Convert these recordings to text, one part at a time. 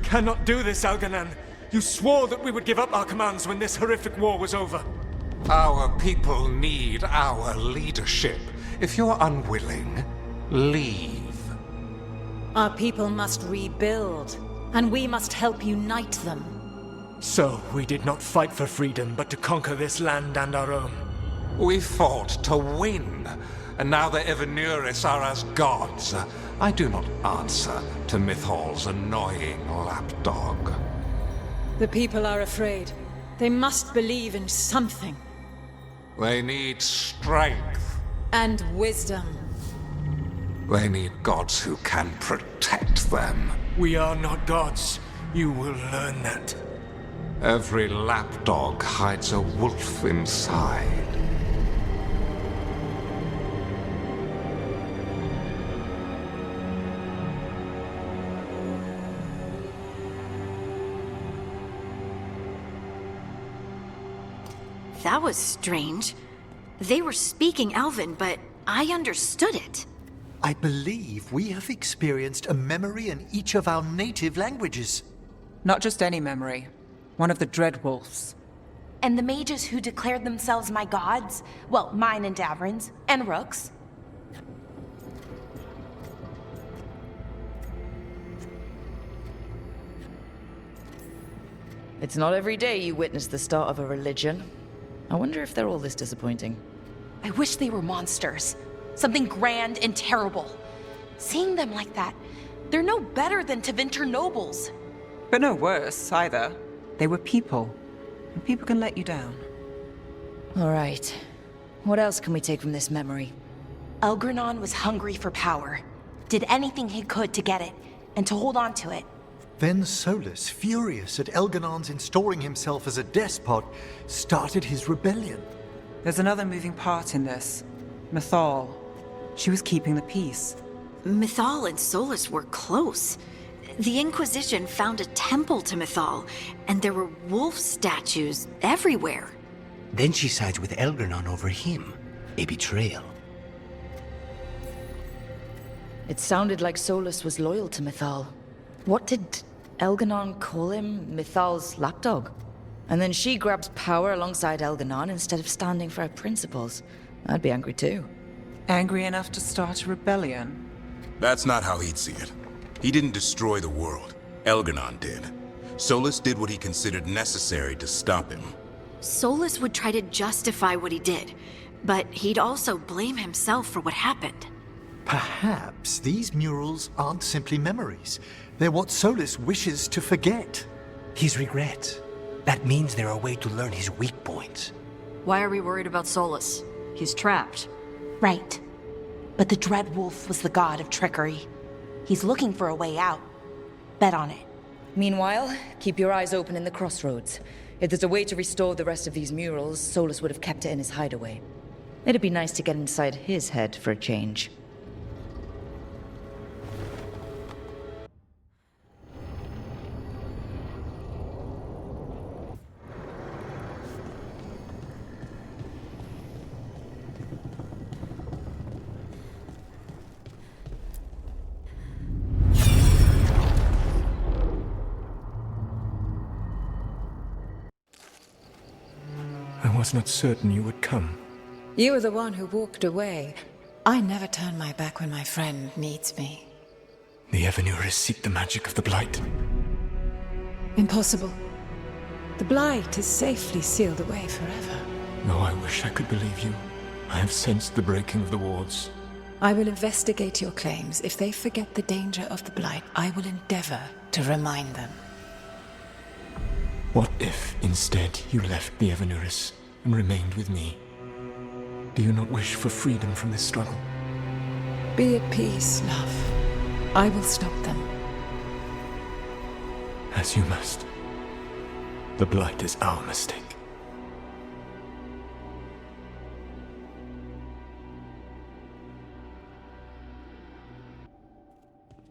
cannot do this, Algernon. You swore that we would give up our commands when this horrific war was over. Our people need our leadership. If you're unwilling, leave. Our people must rebuild, and we must help unite them. So, we did not fight for freedom, but to conquer this land and our own. We fought to win, and now the Evenuris are as gods. I do not answer to Mythal's annoying lapdog. The people are afraid. They must believe in something. They need strength. And wisdom. They need gods who can protect them. We are not gods. You will learn that. Every lapdog hides a wolf inside. That was strange. They were speaking Elven, but I understood it. I believe we have experienced a memory in each of our native languages. Not just any memory. One of the Dreadwolves. And the mages who declared themselves my gods? Well, mine and Davrin's, and Rook's. It's not every day you witness the start of a religion. I wonder if they're all this disappointing. I wish they were monsters. Something grand and terrible. Seeing them like that, they're no better than Tevinter nobles. But no worse, either. They were people. And people can let you down. All right. What else can we take from this memory? Elgranon was hungry for power. Did anything he could to get it, and to hold on to it. Then Solus, furious at Elganon's installing himself as a despot, started his rebellion. There's another moving part in this. Mythal. She was keeping the peace. Mythal and Solus were close. The Inquisition found a temple to Mythal, and there were wolf statues everywhere. Then she sides with Elgranon over him. A betrayal. It sounded like Solus was loyal to Mythal. What did Elganon call him? Mythal's lapdog? And then she grabs power alongside Elganon instead of standing for her principles. I'd be angry too. Angry enough to start a rebellion? That's not how he'd see it. He didn't destroy the world. Elganon did. Solus did what he considered necessary to stop him. Solus would try to justify what he did, but he'd also blame himself for what happened. Perhaps these murals aren't simply memories. They're what Solus wishes to forget. His regrets. That means they're a way to learn his weak points. Why are we worried about Solus? He's trapped. Right. But the Dreadwolf was the god of trickery. He's looking for a way out. Bet on it. Meanwhile, keep your eyes open in the Crossroads. If there's a way to restore the rest of these murals, Solus would have kept it in his hideaway. It'd be nice to get inside his head for a change. I was not certain you would come. You were the one who walked away. I never turn my back when my friend needs me. The Evenuris seek the magic of the Blight. Impossible. The Blight is safely sealed away forever. Oh, I wish I could believe you. I have sensed the breaking of the wards. I will investigate your claims. If they forget the danger of the Blight, I will endeavor to remind them. What if, instead, you left the Evenuris and remained with me? Do you not wish for freedom from this struggle? Be at peace, love. I will stop them. As you must. The Blight is our mistake.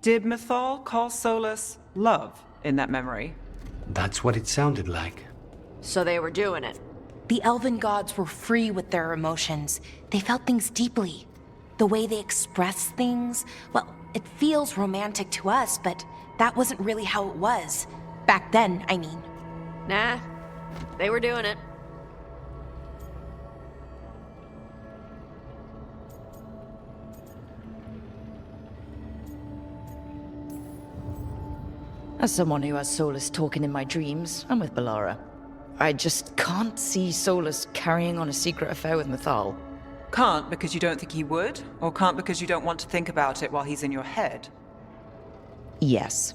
Did Mythal call Solus love in that memory? That's what it sounded like. So they were doing it. The Elven gods were free with their emotions. They felt things deeply. The way they express things, well, it feels romantic to us, but that wasn't really how it was. Back then, I mean. Nah, they were doing it. As someone who has Solus talking in my dreams, I'm with Balara. I just can't see Solus carrying on a secret affair with Mythal. Can't because you don't think he would? Or can't because you don't want to think about it while he's in your head? Yes.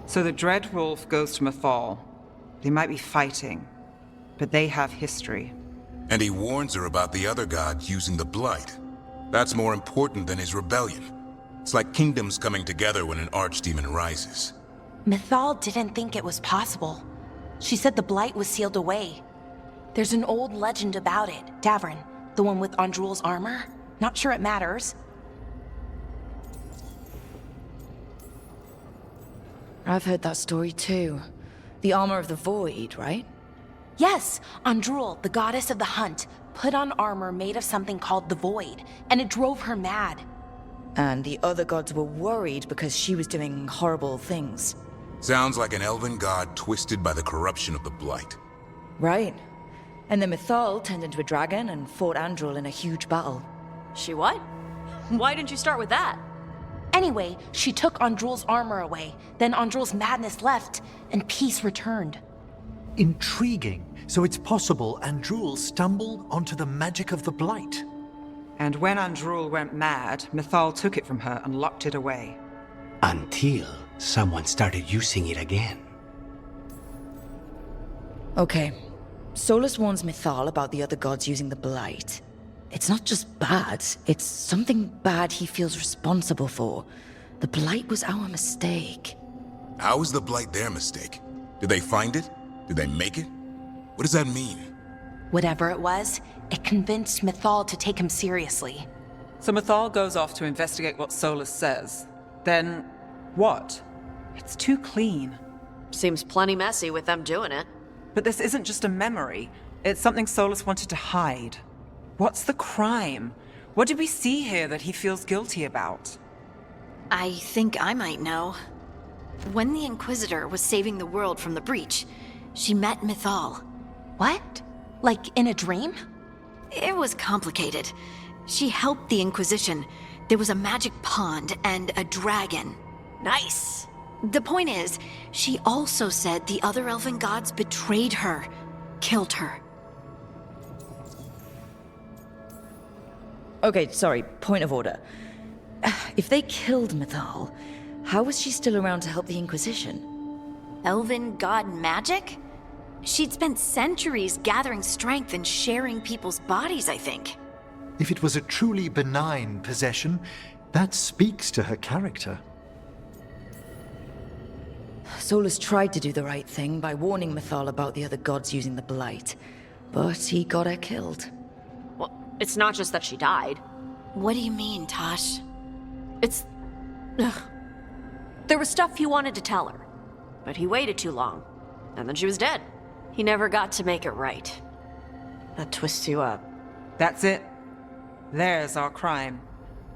So the Dread Wolf goes to Mythal. They might be fighting, but they have history. And he warns her about the other gods using the Blight. That's more important than his rebellion. It's like kingdoms coming together when an archdemon rises. Mythal didn't think it was possible. She said the Blight was sealed away. There's an old legend about it, Davrin, the one with Andrul's armor. Not sure it matters. I've heard that story too. The armor of the Void, right? Yes, Andrul, the goddess of the hunt, put on armor made of something called the Void, and it drove her mad. And the other gods were worried because she was doing horrible things. Sounds like an elven god twisted by the corruption of the Blight. Right. And then Mythal turned into a dragon and fought Andrul in a huge battle. She what? Why didn't you start with that? Anyway, she took Andrul's armor away, then Andrul's madness left, and peace returned. Intriguing. So it's possible Andrul stumbled onto the magic of the Blight. And when Andrul went mad, Mythal took it from her and locked it away. Until someone started using it again. Okay. Solus warns Mythal about the other gods using the Blight. It's not just bad, it's something bad he feels responsible for. The Blight was our mistake. How is the Blight their mistake? Did they find it? Did they make it? What does that mean? Whatever it was, it convinced Mythal to take him seriously. So Mythal goes off to investigate what Solus says. Then, what? It's too clean. Seems plenty messy with them doing it. But this isn't just a memory. It's something Solus wanted to hide. What's the crime? What did we see here that he feels guilty about? I think I might know. When the Inquisitor was saving the world from the breach, she met Mythal. What? Like in a dream? It was complicated. She helped the Inquisition. There was a magic pond and a dragon. Nice! The point is, she also said the other elven gods betrayed her, killed her. Okay, sorry, point of order. If they killed Mythal, how was she still around to help the Inquisition? Elven god magic? She'd spent centuries gathering strength and sharing people's bodies, I think. If it was a truly benign possession, that speaks to her character. Solus tried to do the right thing by warning Mythal about the other gods using the Blight, but he got her killed. Well, it's not just that she died. What do you mean, Tosh? Ugh. There was stuff he wanted to tell her, but he waited too long, and then she was dead. He never got to make it right. That twists you up. That's it. There's our crime.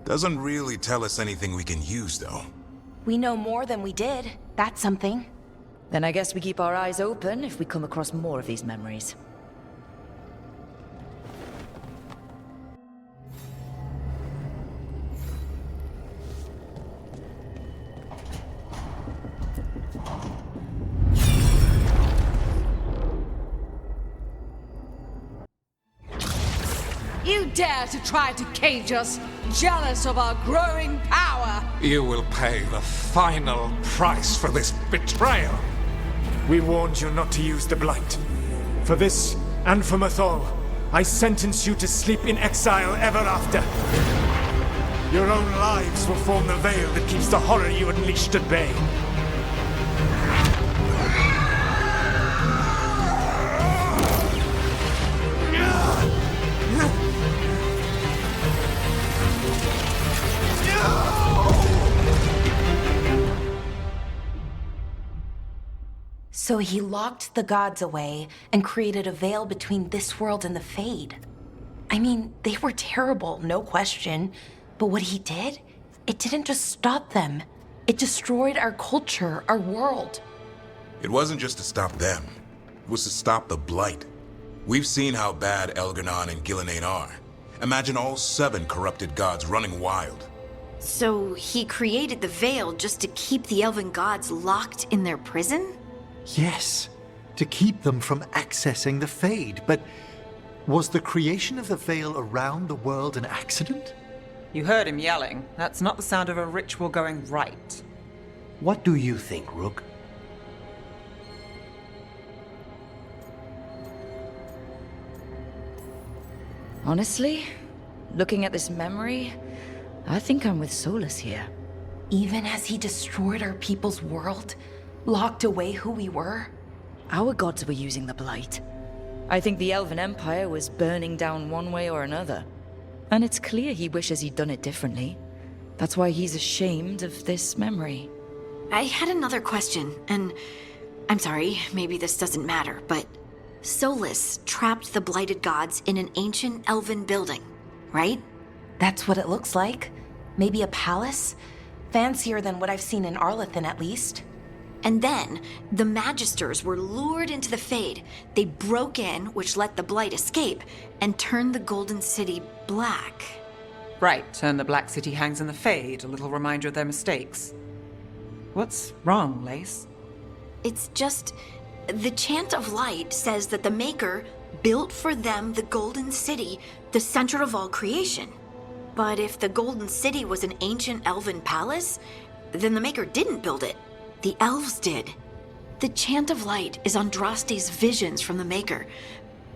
Doesn't really tell us anything we can use, though. We know more than we did. That's something. Then I guess we keep our eyes open if we come across more of these memories. You dare to try to cage us, jealous of our growing power! You will pay the final price for this betrayal. We warned you not to use the Blight. For this, and for Mythal, I sentence you to sleep in exile ever after. Your own lives will form the veil that keeps the horror you unleashed at bay. So he locked the gods away and created a veil between this world and the Fade. I mean, they were terrible, no question. But what he did, it didn't just stop them. It destroyed our culture, our world. It wasn't just to stop them. It was to stop the Blight. We've seen how bad Elganon and Gillenane are. Imagine all 7 corrupted gods running wild. So he created the Veil just to keep the Elven gods locked in their prison? Yes, to keep them from accessing the Fade. But was the creation of the Veil around the world an accident? You heard him yelling. That's not the sound of a ritual going right. What do you think, Rook? Honestly, looking at this memory, I think I'm with Solus here. Even as he destroyed our people's world, locked away who we were. Our gods were using the Blight. I think the Elven Empire was burning down one way or another. And it's clear he wishes he'd done it differently. That's why he's ashamed of this memory. I had another question, and I'm sorry, maybe this doesn't matter, but Solus trapped the blighted gods in an ancient elven building, right? That's what it looks like. Maybe a palace? Fancier than what I've seen in Arlethan, at least. And then, the Magisters were lured into the Fade. They broke in, which let the Blight escape, and turned the Golden City black. Right, and the Black City hangs in the Fade, a little reminder of their mistakes. What's wrong, Lace? It's just, the Chant of Light says that the Maker built for them the Golden City, the center of all creation. But if the Golden City was an ancient elven palace, then the Maker didn't build it. The elves did. The Chant of Light is Andraste's visions from the Maker,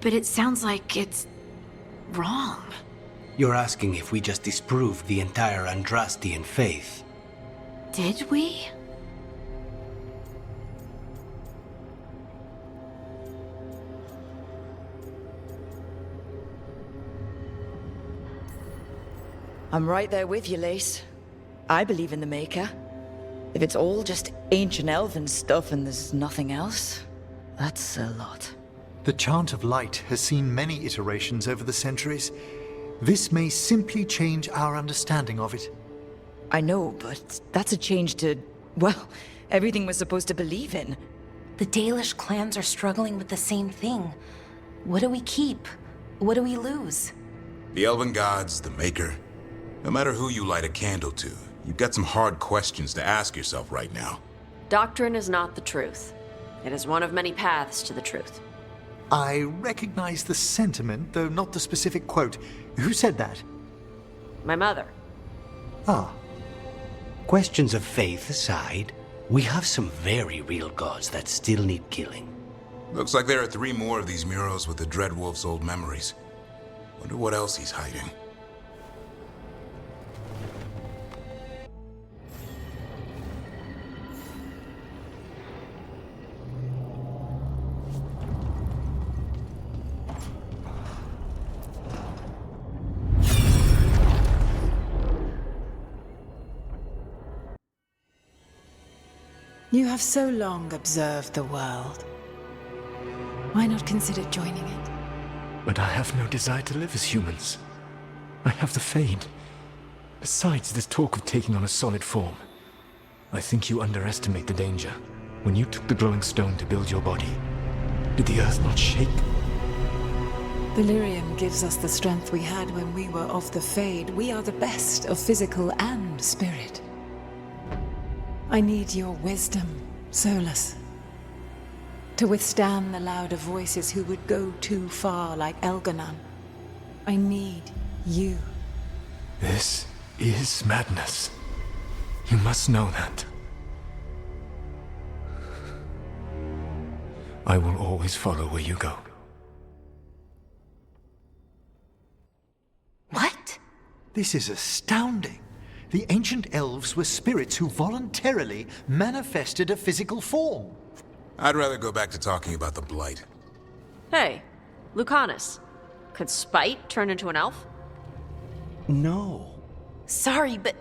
but it sounds like it's wrong. You're asking if we just disproved the entire Andrastian faith. Did we? I'm right there with you, Lace. I believe in the Maker. If it's all just ancient elven stuff and there's nothing else, that's a lot. The Chant of Light has seen many iterations over the centuries. This may simply change our understanding of it. I know, but that's a change to, well, everything we're supposed to believe in. The Dalish clans are struggling with the same thing. What do we keep? What do we lose? The Elven gods, the Maker. No matter who you light a candle to, you've got some hard questions to ask yourself right now. Doctrine is not the truth. It is one of many paths to the truth. I recognize the sentiment, though not the specific quote. Who said that? My mother. Ah. Questions of faith aside, we have some very real gods that still need killing. Looks like there are 3 more of these murals with the Dreadwolf's old memories. Wonder what else he's hiding. You have so long observed the world. Why not consider joining it? But I have no desire to live as humans. I have the Fade. Besides, this talk of taking on a solid form. I think you underestimate the danger. When you took the glowing stone to build your body, did the earth not shake? Delirium gives us the strength we had when we were of the Fade. We are the best of physical and spirit. I need your wisdom, Solus. To withstand the louder voices who would go too far like Elganon. I need you. This is madness. You must know that. I will always follow where you go. What? This is astounding. The ancient elves were spirits who voluntarily manifested a physical form. I'd rather go back to talking about the Blight. Hey, Lucanus. Could spite turn into an elf? No. Sorry, but...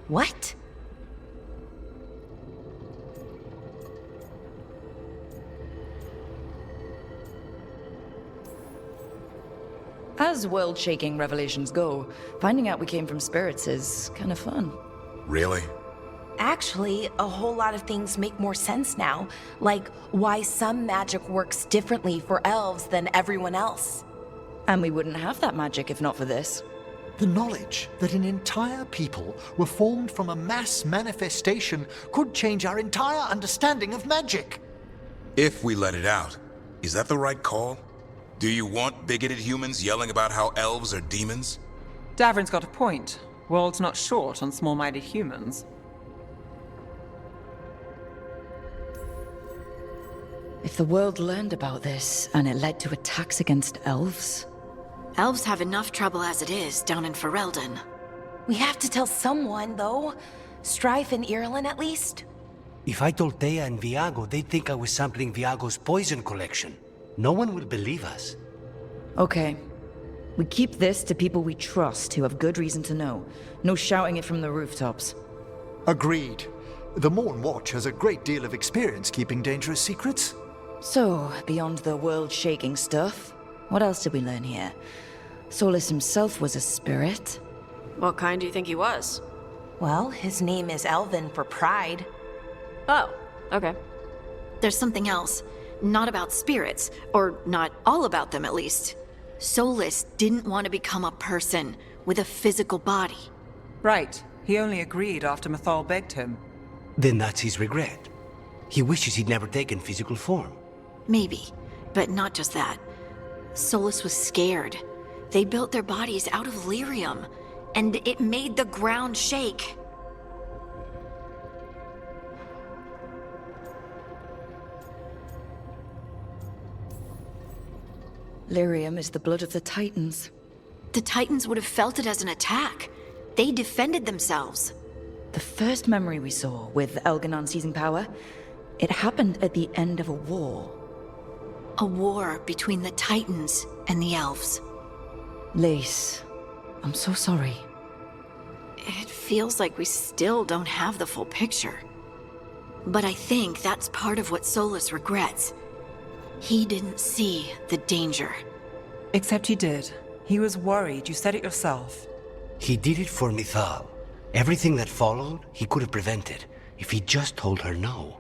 what? As world-shaking revelations go, finding out we came from spirits is kind of fun. Really? Actually, a whole lot of things make more sense now. Like why some magic works differently for elves than everyone else. And we wouldn't have that magic if not for this. The knowledge that an entire people were formed from a mass manifestation could change our entire understanding of magic. If we let it out, is that the right call? Do you want bigoted humans yelling about how elves are demons? Davrin's got a point. World's not short on small-minded humans. If the world learned about this and it led to attacks against elves... Elves have enough trouble as it is down in Ferelden. We have to tell someone, though. Strife and Irulan, at least. If I told Thea and Viago, they'd think I was sampling Viago's poison collection. No one will believe us. Okay. We keep this to people we trust who have good reason to know. No shouting it from the rooftops. Agreed. The Morn Watch has a great deal of experience keeping dangerous secrets. So, beyond the world-shaking stuff, what else did we learn here? Solus himself was a spirit. What kind do you think he was? Well, his name is Elven for pride. Oh, okay. There's something else. Not about spirits, or not all about them at least. Solus didn't want to become a person with a physical body. Right. He only agreed after Mythal begged him. Then that's his regret. He wishes he'd never taken physical form. Maybe, but not just that. Solus was scared. They built their bodies out of lyrium, and it made the ground shake. Lyrium is the blood of the Titans. The Titans would have felt it as an attack. They defended themselves. The first memory we saw, with Elganon seizing power, it happened at the end of a war. A war between the Titans and the Elves. Lace, I'm so sorry. It feels like we still don't have the full picture. But I think that's part of what Solus regrets. He didn't see the danger. Except he did. He was worried, you said it yourself. He did it for Mythal. Everything that followed, he could have prevented, if he just told her no.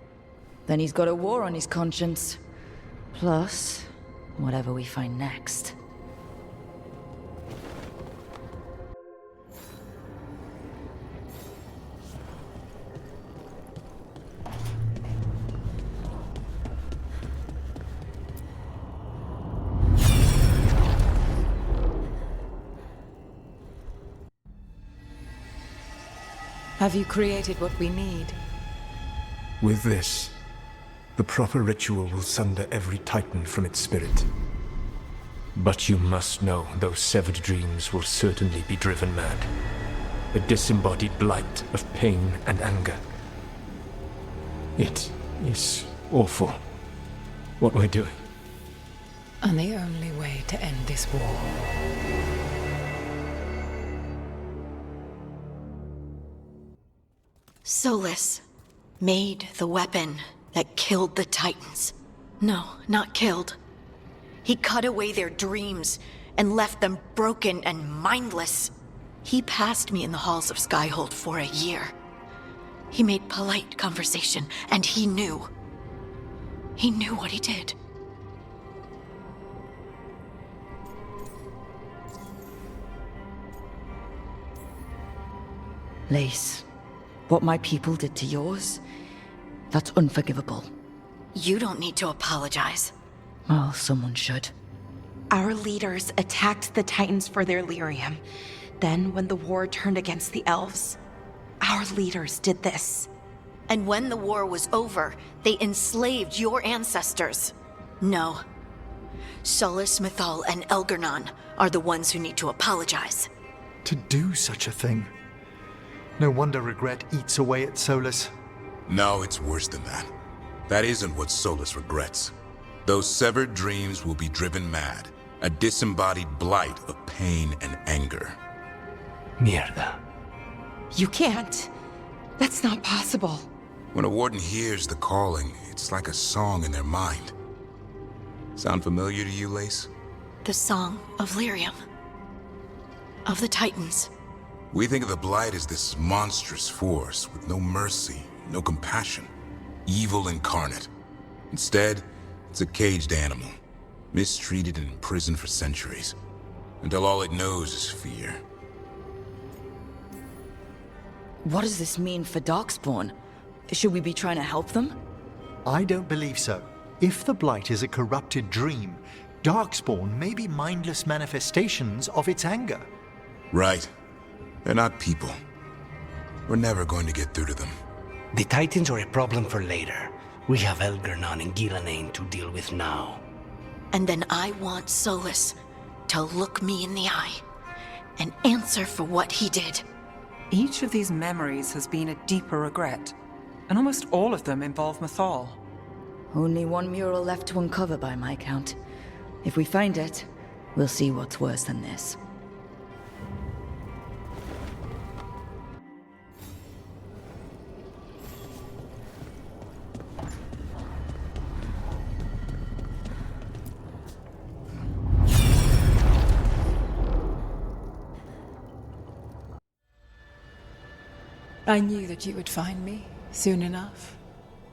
Then he's got a war on his conscience. Plus, whatever we find next. Have you created what we need? With this, the proper ritual will sunder every Titan from its spirit. But you must know those severed dreams will certainly be driven mad. A disembodied blight of pain and anger. It is awful what we're doing. And the only way to end this war. Solus made the weapon that killed the Titans. No, not killed. He cut away their dreams and left them broken and mindless. He passed me in the halls of Skyhold for a year. He made polite conversation, and he knew. He knew what he did. Lace, what my people did to yours, that's unforgivable. You don't need to apologize. Well, someone should. Our leaders attacked the Titans for their lyrium. Then, when the war turned against the elves, our leaders did this. And when the war was over, they enslaved your ancestors. No. Solus, Mythal, and Elgarnon are the ones who need to apologize. To do such a thing. No wonder regret eats away at Solus. No, it's worse than that. That isn't what Solus regrets. Those severed dreams will be driven mad. A disembodied blight of pain and anger. Mierda. You can't. That's not possible. When a warden hears the calling, it's like a song in their mind. Sound familiar to you, Lace? The song of lyrium. Of the Titans. We think of the Blight as this monstrous force with no mercy, no compassion, evil incarnate. Instead, it's a caged animal, mistreated and imprisoned for centuries, until all it knows is fear. What does this mean for Darkspawn? Should we be trying to help them? I don't believe so. If the Blight is a corrupted dream, Darkspawn may be mindless manifestations of its anger. Right. They're not people. We're never going to get through to them. The Titans are a problem for later. We have Elgernon and Gillenane to deal with now. And then I want Solus to look me in the eye and answer for what he did. Each of these memories has been a deeper regret, and almost all of them involve Mythal. Only one mural left to uncover by my count. If we find it, we'll see what's worse than this. I knew that you would find me soon enough.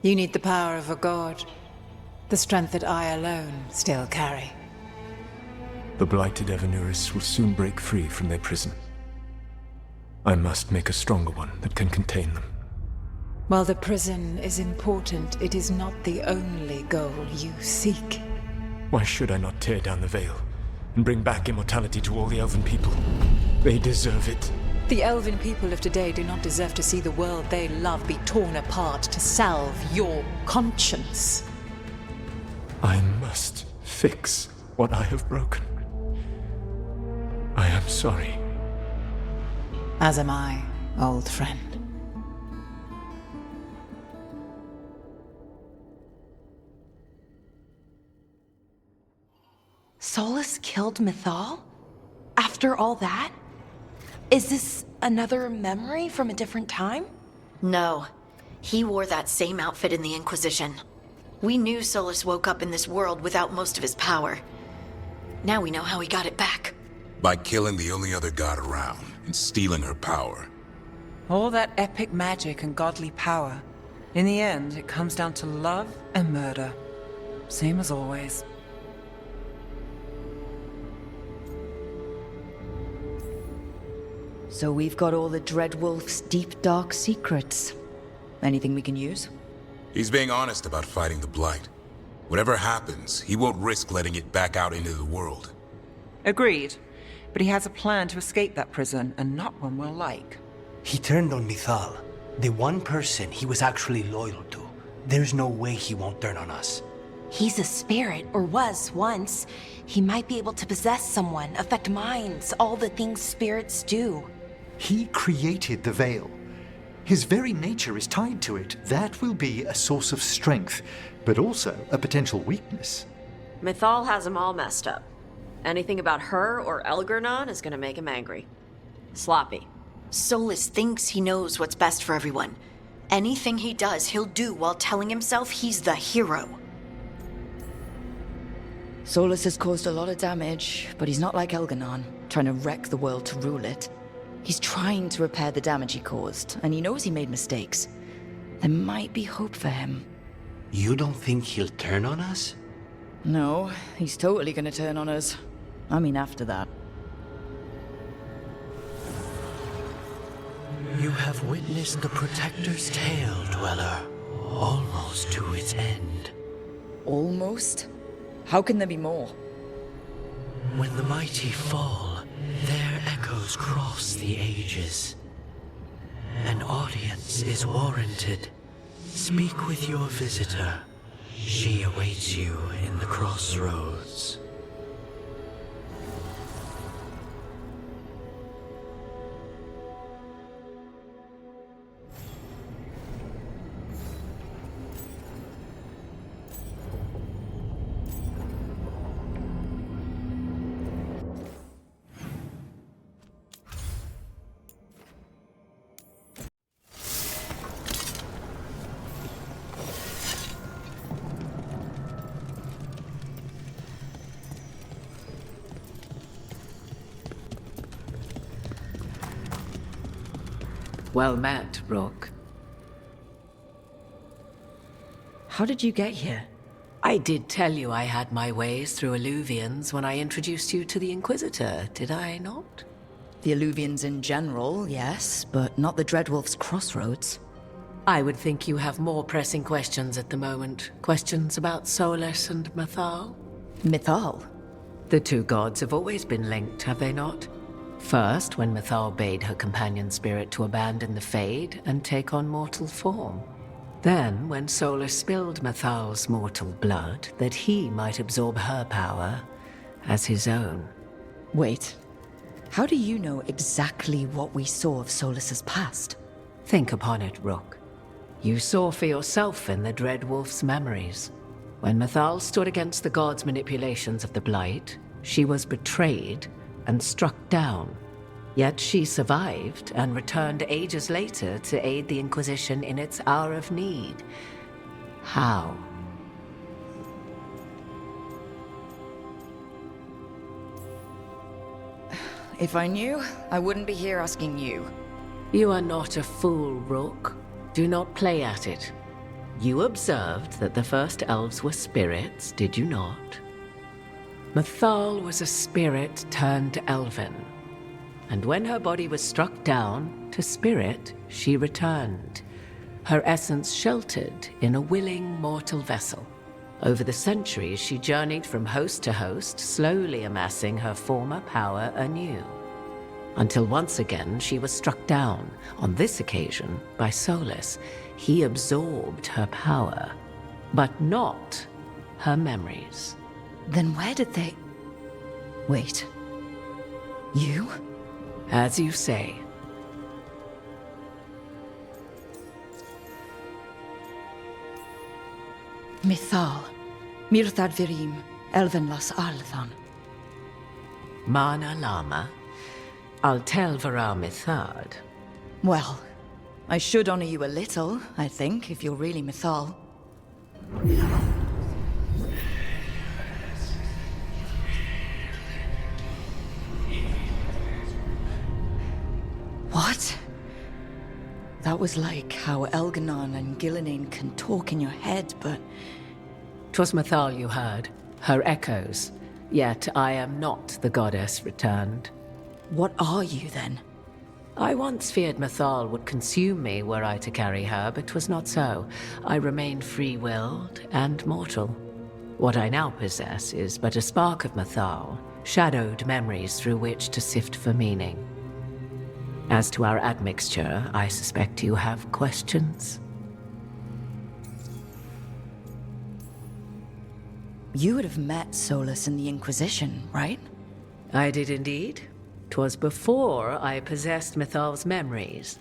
You need the power of a god, the strength that I alone still carry. The blighted Evanuris will soon break free from their prison. I must make a stronger one that can contain them. While the prison is important, it is not the only goal you seek. Why should I not tear down the veil and bring back immortality to all the Elven people? They deserve it. The Elven people of today do not deserve to see the world they love be torn apart to salve your conscience. I must fix what I have broken. I am sorry. As am I, old friend. Solus killed Mythal? After all that? Is this another memory from a different time? No. He wore that same outfit in the Inquisition. We knew Solus woke up in this world without most of his power. Now we know how he got it back. By killing the only other god around and stealing her power. All that epic magic and godly power. In the end, it comes down to love and murder. Same as always. So we've got all the Dreadwolf's deep, dark secrets. Anything we can use? He's being honest about fighting the Blight. Whatever happens, he won't risk letting it back out into the world. Agreed. But he has a plan to escape that prison, and not one we'll like. He turned on Mythal, the one person he was actually loyal to. There's no way he won't turn on us. He's a spirit, or was once. He might be able to possess someone, affect minds, all the things spirits do. He created the veil. His very nature is tied to it. That will be a source of strength, but also a potential weakness. Mythal has him all messed up. Anything about her or Elgernon is gonna make him angry. Sloppy. Solus thinks he knows what's best for everyone. Anything he does, he'll do while telling himself he's the hero. Solus has caused a lot of damage, but he's not like Elgernon, trying to wreck the world to rule it. He's trying to repair the damage he caused, and he knows he made mistakes. There might be hope for him. You don't think he'll turn on us? No, he's totally gonna turn on us. I mean, after that. You have witnessed the Protector's tale, Dweller, almost to its end. Almost? How can there be more? When the mighty fall, their echoes cross the ages. An audience is warranted. Speak with your visitor. She awaits you in the Crossroads. Well met, Rook. How did you get here? I did tell you I had my ways through Illuvians when I introduced you to the Inquisitor, did I not? The Illuvians in general, yes, but not the Dreadwolf's Crossroads. I would think you have more pressing questions at the moment. Questions about Solus and Mythal? Mythal? The two gods have always been linked, have they not? First, when Mythal bade her companion spirit to abandon the Fade and take on mortal form. Then, when Solus spilled Mythal's mortal blood, that he might absorb her power as his own. Wait, how do you know exactly what we saw of Solus's past? Think upon it, Rook. You saw for yourself in the Dreadwolf's memories. When Mythal stood against the gods' manipulations of the Blight, she was betrayed and struck down. Yet she survived and returned ages later to aid the Inquisition in its hour of need. How? If I knew, I wouldn't be here asking you. You are not a fool, Rook. Do not play at it. You observed that the first elves were spirits, did you not? Mythal was a spirit turned Elven. And when her body was struck down, to spirit, she returned. Her essence sheltered in a willing mortal vessel. Over the centuries, she journeyed from host to host, slowly amassing her former power anew. Until once again, she was struck down, on this occasion, by Solus. He absorbed her power, but not her memories. Then where did they... Wait. You? As you say. Mythal. Mirthad Virim. Elven las Arlethan. Mana Lama. Altel Vara Mythad. Well, I should honor you a little, I think, if you're really Mythal. What? That was like how Elganon and Gillenane can talk in your head, but... 'Twas Mythal you heard, her echoes. Yet I am not the goddess returned. What are you, then? I once feared Mythal would consume me were I to carry her, but 'twas not so. I remain free-willed and mortal. What I now possess is but a spark of Mythal, shadowed memories through which to sift for meaning. As to our admixture, I suspect you have questions. You would have met Solus in the Inquisition, right? I did indeed. 'Twas before I possessed Mythal's memories.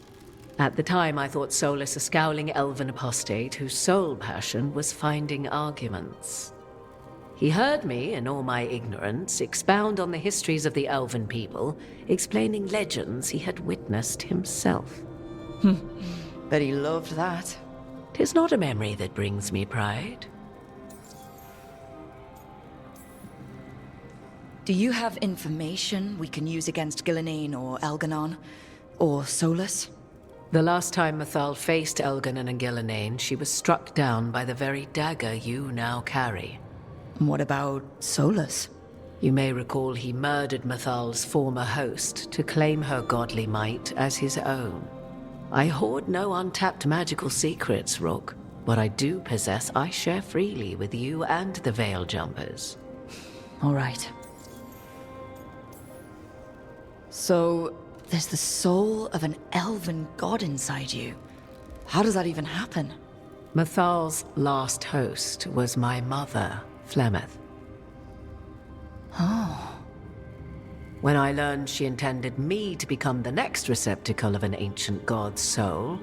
At the time, I thought Solus a scowling elven apostate whose sole passion was finding arguments. He heard me, in all my ignorance, expound on the histories of the elven people, explaining legends he had witnessed himself. Bet he loved that. 'Tis not a memory that brings me pride. Do you have information we can use against Gillenane or Elganon? Or Solus? The last time Mythal faced Elganon and Gillenane, she was struck down by the very dagger you now carry. What about Solus? You may recall he murdered Mythal's former host to claim her godly might as his own. I hoard no untapped magical secrets, Rook. What I do possess, I share freely with you and the Veil Jumpers. All right. So, there's the soul of an elven god inside you. How does that even happen? Mythal's last host was my mother, Flemeth. Oh. When I learned she intended me to become the next receptacle of an ancient god's soul,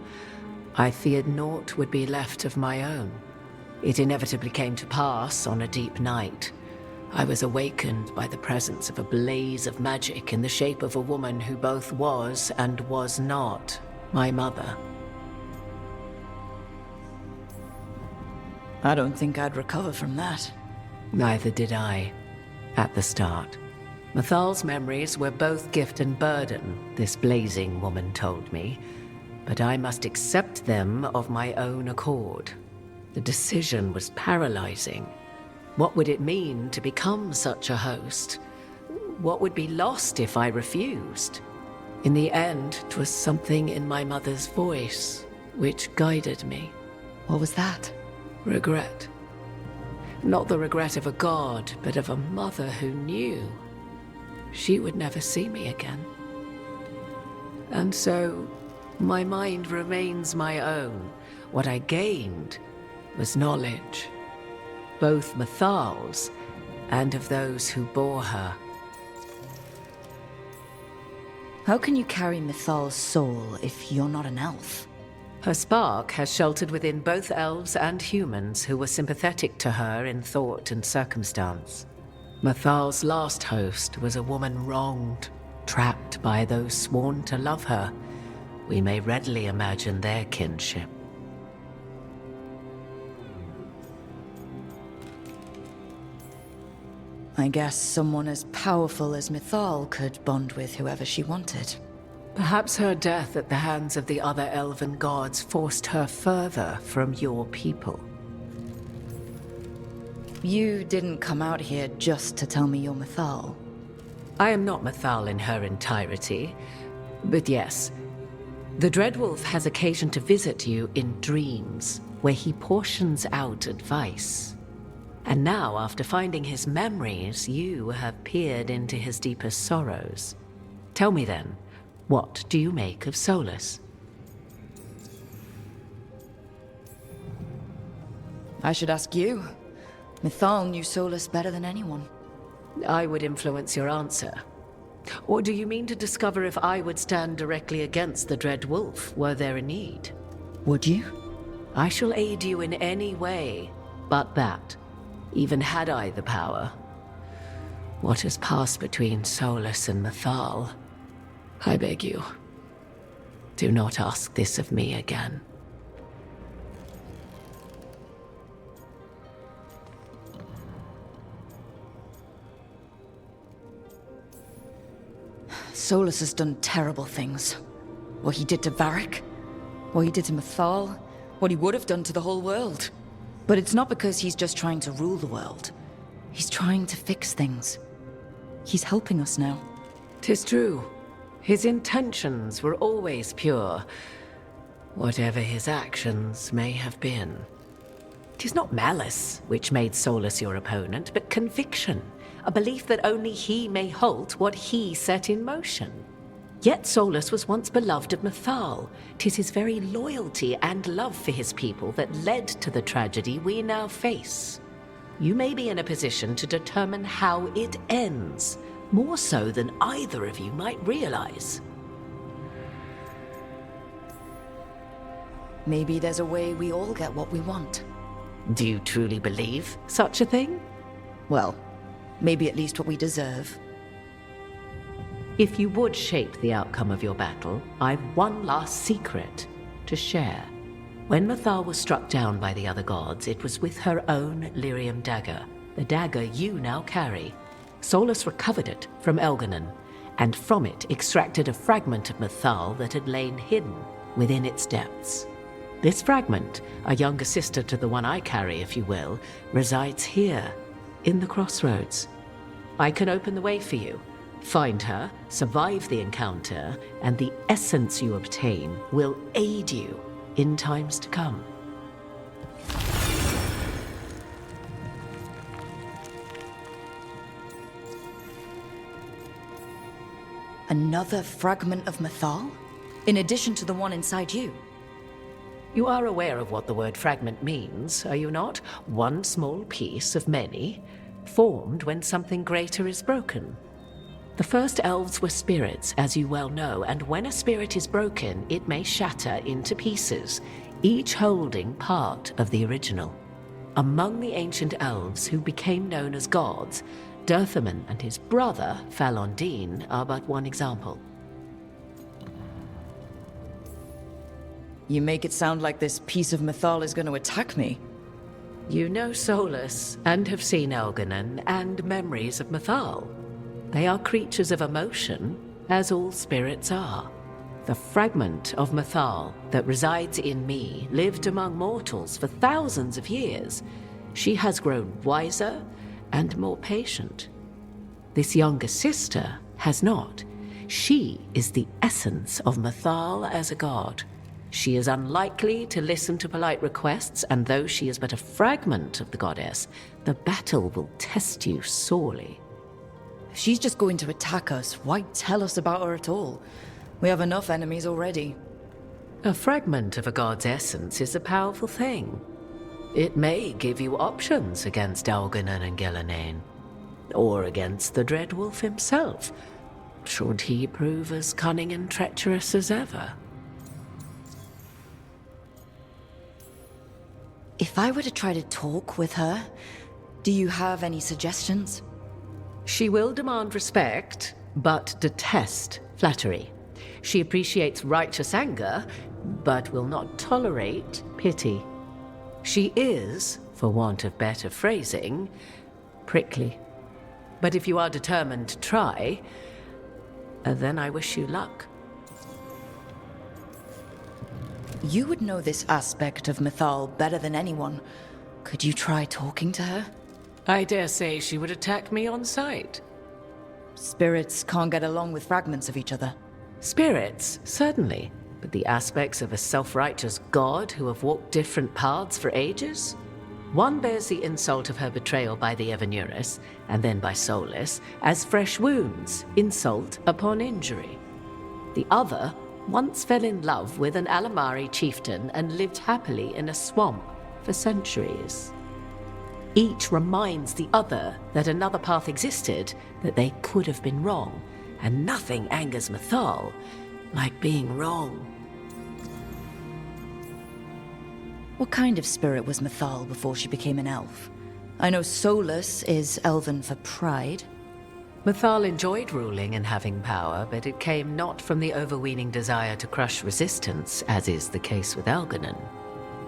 I feared naught would be left of my own. It inevitably came to pass on a deep night. I was awakened by the presence of a blaze of magic in the shape of a woman who both was and was not my mother. I don't think I'd recover from that. Neither did I, at the start. Mythal's memories were both gift and burden, this blazing woman told me. but I must accept them of my own accord. The decision was paralyzing. What would it mean to become such a host? What would be lost if I refused? In the end, 'twas something in my mother's voice which guided me. What was that? Regret. Not the regret of a god, but of a mother who knew she would never see me again. And so, my mind remains my own. What I gained was knowledge, both Mythal's and of those who bore her. How can you carry Mythal's soul if you're not an elf? Her spark has sheltered within both elves and humans who were sympathetic to her in thought and circumstance. Mythal's last host was a woman wronged, trapped by those sworn to love her. We may readily imagine their kinship. I guess someone as powerful as Mythal could bond with whoever she wanted. Perhaps her death at the hands of the other elven gods forced her further from your people. You didn't come out here just to tell me you're Mythal. I am not Mythal in her entirety, but yes, the Dreadwolf has occasion to visit you in dreams, where he portions out advice. And now, after finding his memories, you have peered into his deepest sorrows. Tell me then, what do you make of Solus? I should ask you. Mythal knew Solus better than anyone. I would influence your answer. Or do you mean to discover if I would stand directly against the Dread Wolf were there a need? Would you? I shall aid you in any way but that, even had I the power. What has passed between Solus and Mythal? I beg you, do not ask this of me again. Solus has done terrible things. What he did to Varric, what he did to Mythal, what he would have done to the whole world. But it's not because he's just trying to rule the world. He's trying to fix things. He's helping us now. 'Tis true. His intentions were always pure, whatever his actions may have been. 'Tis not malice which made Solus your opponent, but conviction, a belief that only he may halt what he set in motion. Yet Solus was once beloved of Mythal. 'Tis his very loyalty and love for his people that led to the tragedy we now face. You may be in a position to determine how it ends, more so than either of you might realize. Maybe there's a way we all get what we want. Do you truly believe such a thing? Well, maybe at least what we deserve. If you would shape the outcome of your battle, I've one last secret to share. When Mythal was struck down by the other gods, it was with her own lyrium dagger, the dagger you now carry. Solus recovered it from Elganon, and from it extracted a fragment of Mythal that had lain hidden within its depths. This fragment, a younger sister to the one I carry, if you will, resides here, in the Crossroads. I can open the way for you. Find her, survive the encounter, and the essence you obtain will aid you in times to come. Another fragment of Mythal? In addition to the one inside you? You are aware of what the word fragment means, are you not? One small piece of many, formed when something greater is broken. The first elves were spirits, as you well know, and when a spirit is broken, it may shatter into pieces, each holding part of the original. Among the ancient elves who became known as gods, Dirthaman and his brother, Falondine, are but one example. You make it sound like this piece of Mythal is going to attack me. You know Solus, and have seen Elganon, and memories of Mythal. They are creatures of emotion, as all spirits are. The fragment of Mythal that resides in me lived among mortals for thousands of years. She has grown wiser and more patient. This younger sister has not. She is the essence of Mythal as a god. She is unlikely to listen to polite requests, and though she is but a fragment of the goddess, the battle will test you sorely. If she's just going to attack us, why tell us about her at all? We have enough enemies already. A fragment of a god's essence is a powerful thing. It may give you options against Elganon and Gillenane, or against the Dreadwolf himself, should he prove as cunning and treacherous as ever. If I were to try to talk with her, do you have any suggestions? She will demand respect, but detest flattery. She appreciates righteous anger, but will not tolerate pity. She is, for want of better phrasing, prickly. But if you are determined to try, then I wish you luck. You would know this aspect of Mythal better than anyone. Could you try talking to her? I dare say she would attack me on sight. Spirits can't get along with fragments of each other. Spirits, certainly. But the aspects of a self-righteous god who have walked different paths for ages? One bears the insult of her betrayal by the Evanuris, and then by Solus, as fresh wounds, insult upon injury. The other once fell in love with an Alamari chieftain and lived happily in a swamp for centuries. Each reminds the other that another path existed, that they could have been wrong, and nothing angers Mythal like being wrong. What kind of spirit was Mythal before she became an elf? I know Solus is Elven for pride. Mythal enjoyed ruling and having power, but it came not from the overweening desire to crush resistance, as is the case with Elganon.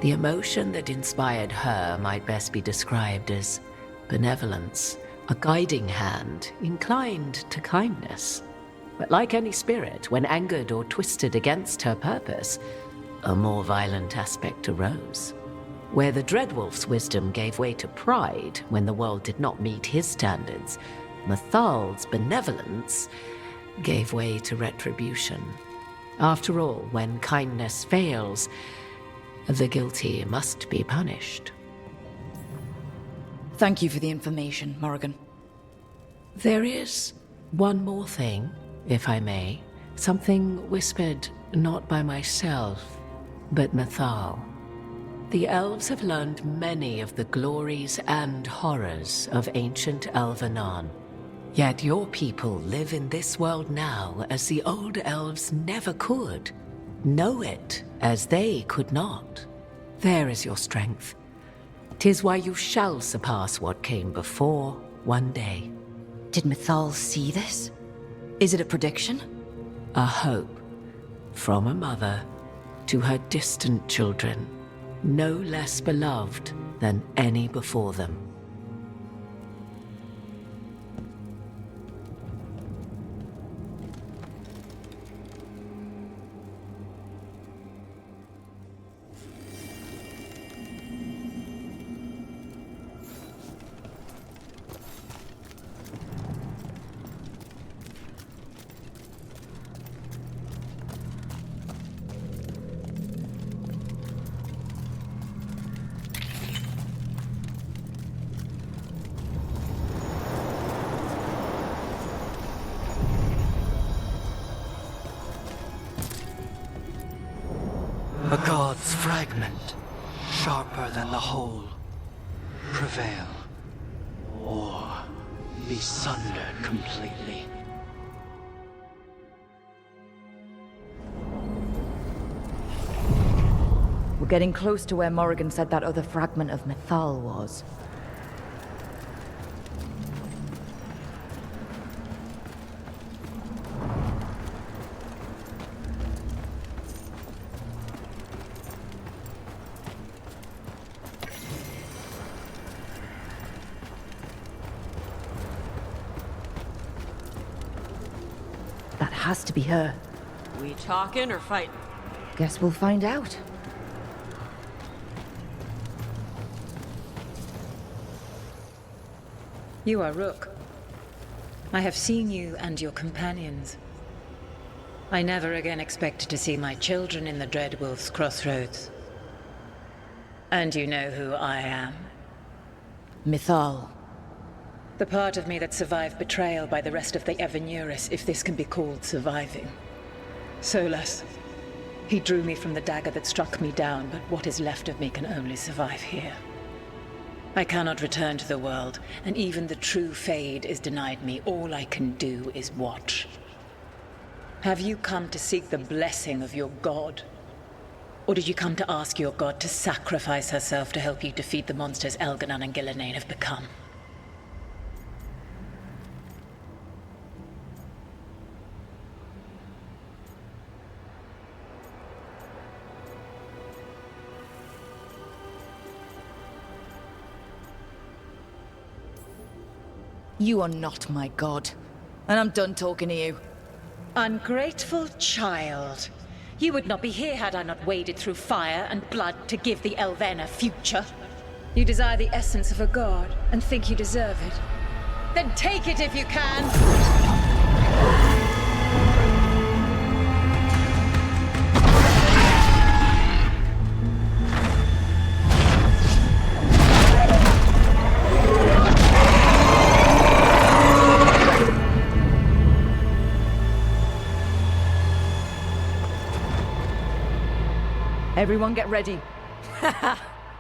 The emotion that inspired her might best be described as benevolence, a guiding hand inclined to kindness. But like any spirit, when angered or twisted against her purpose, a more violent aspect arose. Where the Dreadwolf's wisdom gave way to pride when the world did not meet his standards, Mythal's benevolence gave way to retribution. After all, when kindness fails, the guilty must be punished. Thank you for the information, Morrigan. There is one more thing, if I may. Something whispered not by myself, but Mythal. The elves have learned many of the glories and horrors of ancient Elvenon. Yet your people live in this world now as the old elves never could. Know it as they could not. There is your strength. 'Tis why you shall surpass what came before one day. Did Mythal see this? Is it a prediction? A hope. From a mother to her distant children, no less beloved than any before them. A god's fragment, sharper than the whole. Prevail, or be sundered completely. We're getting close to where Morrigan said that other fragment of Mythal was. That has to be her. We talking or fighting? Guess we'll find out. You are Rook. I have seen you and your companions. I never again expected to see my children in the Dreadwolf's Crossroads. And you know who I am. Mythal. The part of me that survived betrayal by the rest of the Evenuris, if this can be called surviving. Solus. He drew me from the dagger that struck me down, but what is left of me can only survive here. I cannot return to the world, and even the true Fade is denied me. All I can do is watch. Have you come to seek the blessing of your god? Or did you come to ask your god to sacrifice herself to help you defeat the monsters Elganon and Gillenane have become? You are not my god. And I'm done talking to you. Ungrateful child. You would not be here had I not waded through fire and blood to give the Elven a future. You desire the essence of a god and think you deserve it. Then take it if you can! Everyone get ready.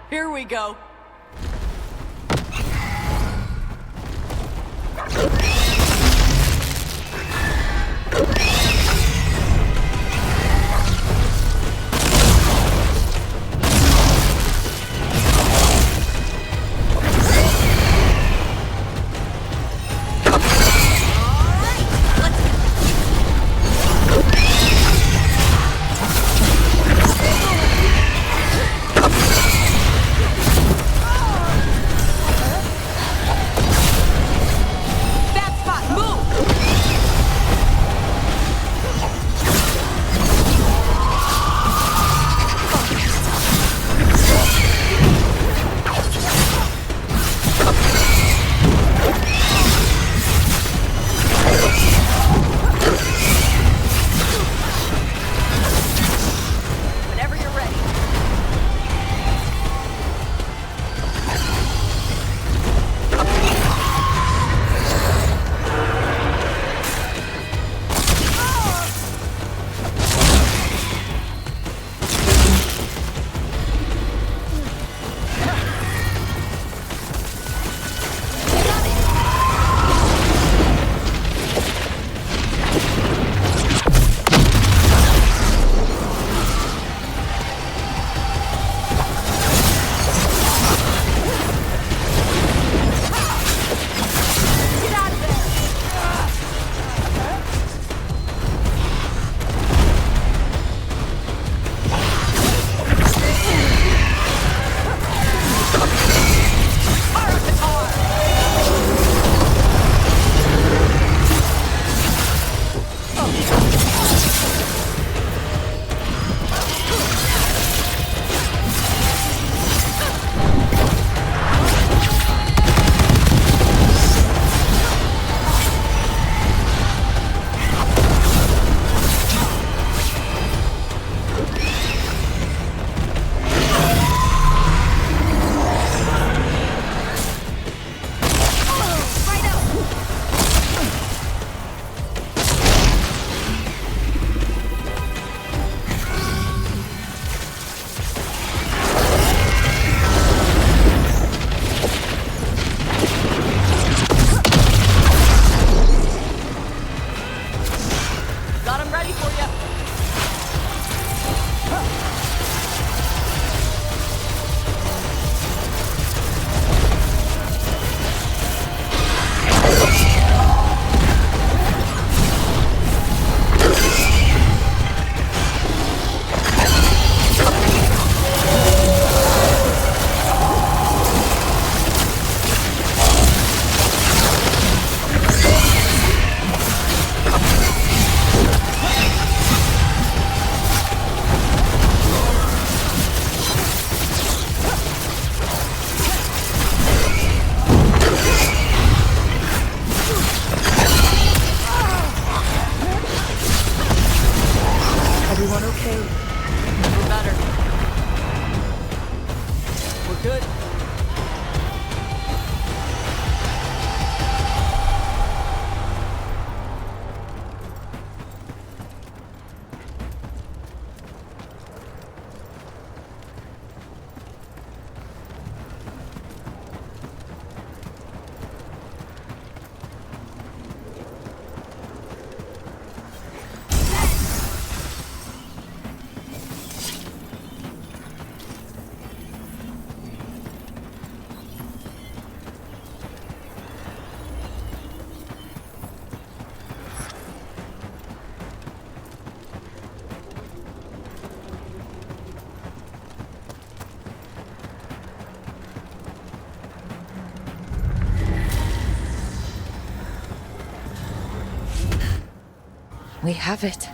Here we go. okay. We're better. We're good. We have it.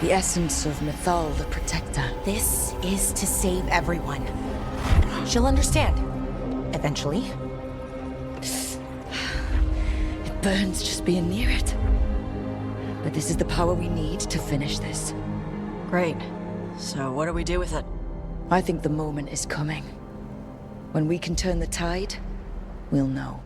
The essence of Mythal, the Protector. This is to save everyone. She'll understand. Eventually. It burns just being near it. But this is the power we need to finish this. Great. So what do we do with it? I think the moment is coming. When we can turn the tide, we'll know.